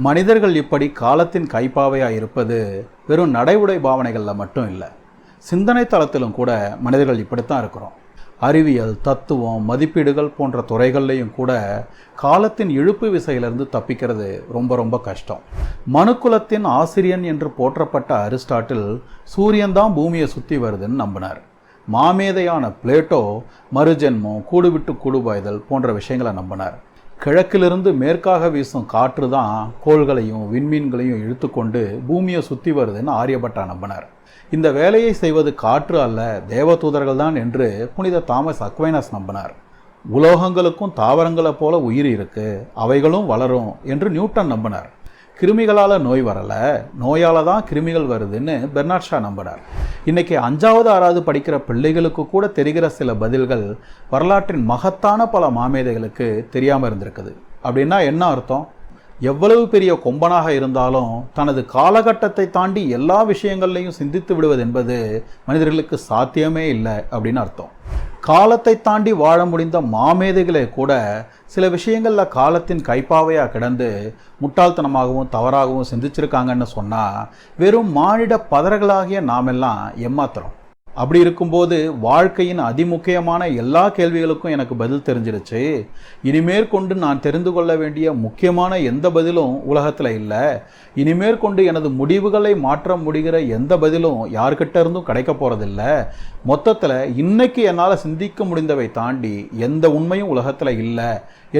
மனிதர்கள் இப்படி காலத்தின் கைப்பாவையாக இருப்பது வெறும் நடை பாவனைகளில் மட்டும் இல்லை, சிந்தனை தளத்திலும் கூட மனிதர்கள் இப்படித்தான் இருக்கிறோம். அறிவியல், தத்துவம், மதிப்பீடுகள் போன்ற துறைகள்லையும் கூட காலத்தின் இழுப்பு விசையிலிருந்து தப்பிக்கிறது ரொம்ப ரொம்ப கஷ்டம். மனுக்குலத்தின் ஆசிரியன் என்று போற்றப்பட்ட அரிஸ்டாட்டில் சூரியன்தான் பூமியை சுற்றி வருதுன்னு நம்பினார். மாமேதையான பிளேட்டோ மறுஜென்மம், கூடுவிட்டு கூடுபாய்தல் போன்ற விஷயங்களை நம்பினார். கிழக்கிலிருந்து மேற்காக வீசும் காற்று தான் கோள்களையும் விண்மீன்களையும் இழுத்து கொண்டு பூமியை சுற்றி வருதுன்னு ஆரியபட்டா நம்பினார். இந்த வேலையை செய்வது காற்று அல்ல, தேவதூதர்கள் தான் என்று புனித தாமஸ் அக்வைனஸ் நம்பினார். உலோகங்களுக்கும் தாவரங்களை போல உயிர் இருக்கு, அவைகளும் வளரும் என்று நியூட்டன் நம்பினார். கிருமிகளால் நோய் வரலை, நோயால் தான் கிருமிகள் வருதுன்னு பெர்னாட் ஷா நம்பினார். இன்றைக்கி 5வது 6வது படிக்கிற பிள்ளைகளுக்கு கூட தெரிகிற சில பதில்கள் வரலாற்றின் மகத்தான பல மாமேதைகளுக்கு தெரியாமல் இருந்திருக்குது. அப்படின்னா என்ன அர்த்தம்? எவ்வளவு பெரிய கொம்பனாக இருந்தாலும் தனது காலகட்டத்தை தாண்டி எல்லா விஷயங்கள்லையும் சிந்தித்து விடுவது என்பது மனிதர்களுக்கு சாத்தியமே இல்லை அப்படின்னு அர்த்தம். காலத்தை தாண்டி வாழ முடிந்த மாமேதைகளே கூட சில விஷயங்களில் காலத்தின் கைப்பாவையாக கிடந்து முட்டாள்தனமாகவும் தவறாகவும் சிந்திச்சிருக்காங்கன்னு சொன்னால் வெறும் மானிட பதர்களாகிய நாமெல்லாம் ஏமாத்துறோம். அப்படி இருக்கும்போது வாழ்க்கையின் அதிமுக்கியமான எல்லா கேள்விகளுக்கும் எனக்கு பதில் தெரிஞ்சிருச்சு. இனிமேற்கொண்டு நான் தெரிந்து கொள்ள வேண்டிய முக்கியமான எந்த பதிலும் உலகத்தில் இல்லை. இனிமேற்கொண்டு எனது முடிவுகளை மாற்ற முடிகிற எந்த பதிலும் யார்கிட்ட இருந்தும் கிடைக்க போகிறதில்ல. மொத்தத்தில் இன்னைக்கு என்னால் சிந்திக்க முடிந்தவை தாண்டி எந்த உண்மையும் உலகத்தில் இல்லை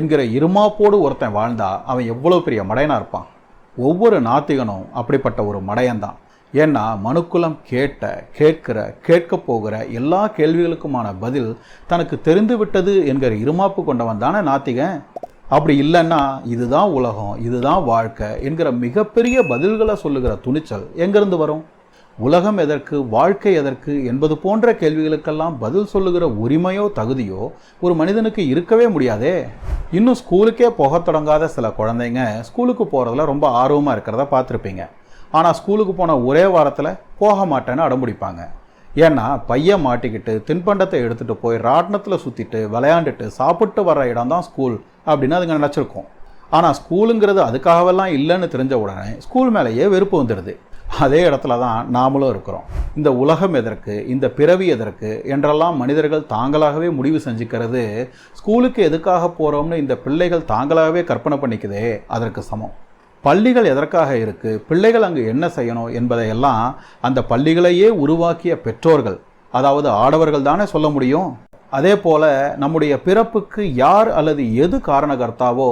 என்கிற இருமாப்போடு ஒருத்தன் வாழ்ந்தா அவன் எவ்வளோ பெரிய மடையனாக இருப்பான். ஒவ்வொரு நாத்திகனும் அப்படிப்பட்ட ஒரு மடையன்தான். ஏன்னா மனுக்குலம் கேட்க போகிற எல்லா கேள்விகளுக்குமான பதில் தனக்கு தெரிந்து விட்டது என்கிற இருமாப்பு கொண்டவன் தானே நாத்திகன். அப்படி இல்லைன்னா இதுதான் உலகம், இதுதான் வாழ்க்கை என்கிற மிகப்பெரிய பதில்களை சொல்லுகிற துணிச்சல் எங்கிருந்து வரும்? உலகம் எதற்கு, வாழ்க்கை எதற்கு என்பது போன்ற கேள்விகளுக்கெல்லாம் பதில் சொல்லுகிற உரிமையோ தகுதியோ ஒரு மனிதனுக்கு இருக்கவே முடியாதே. இன்னும் ஸ்கூலுக்கே போக தொடங்காத சில குழந்தைங்க ஸ்கூலுக்கு போகிறதுல ரொம்ப ஆர்வமாக இருக்கிறத பார்த்துருப்பீங்க. ஆனால் ஸ்கூலுக்கு போன ஒரே வாரத்தில் போக மாட்டேன்னு அடம்பிடிப்பாங்க. ஏன்னா பையன் மாட்டிக்கிட்டு தின்பண்டத்தை எடுத்துகிட்டு போய் ராட்டினத்தில் சுற்றிட்டு விளையாண்டுட்டு சாப்பிட்டு வர்ற இடம் தான் ஸ்கூல் அப்படின்னு அதுங்க நினச்சிருக்கோம். ஆனால் ஸ்கூலுங்கிறது அதுக்காகவெல்லாம் இல்லைன்னு தெரிஞ்ச உடனே ஸ்கூல் மேலேயே வெறுப்பு வந்துடுது. அதே இடத்துல தான் நாமளும் இருக்கிறோம். இந்த உலகம் எதற்கு, இந்த பிறவி எதற்கு என்றெல்லாம் மனிதர்கள் தாங்களாகவே முடிவு செஞ்சுக்கிறது ஸ்கூலுக்கு எதுக்காக போகிறோம்னு இந்த பிள்ளைகள் தாங்களாகவே கற்பனை பண்ணிக்குதே அதற்கு சமம். பள்ளிகள் எதற்காக இருக்குது, பிள்ளைகள் அங்கு என்ன செய்யணும் என்பதையெல்லாம் அந்த பள்ளிகளையே உருவாக்கிய பெற்றோர்கள், அதாவது ஆடவர்கள் தானே சொல்ல முடியும். அதே போல் நம்முடைய பிறப்புக்கு யார் அல்லது எது காரணகர்த்தாவோ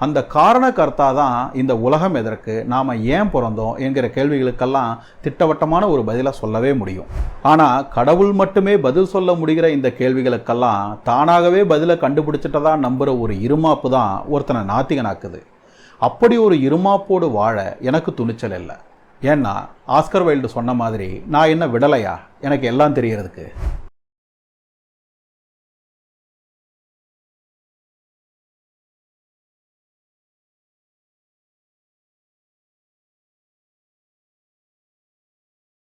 அந்த காரணகர்த்தா தான் இந்த உலகம் எதற்கு, நாம் ஏன் பிறந்தோம் என்கிற கேள்விகளுக்கெல்லாம் திட்டவட்டமான ஒரு பதிலை சொல்லவே முடியும். ஆனால் கடவுள் மட்டுமே பதில் சொல்ல முடிகிற இந்த கேள்விகளுக்கெல்லாம் தானாகவே பதிலை கண்டுபிடிச்சிட்டதா நம்புகிற ஒரு இருமாப்பு தான் ஒருத்தனை நாத்திகனாக்குது. அப்படி ஒரு இருமாப்போடு வாழ எனக்கு துணிச்சல் இல்லை. ஏன்னா ஆஸ்கர் வைல்டு சொன்ன மாதிரி நான் என்ன விடலையா எனக்கு எல்லாம் தெரியறதுக்கு.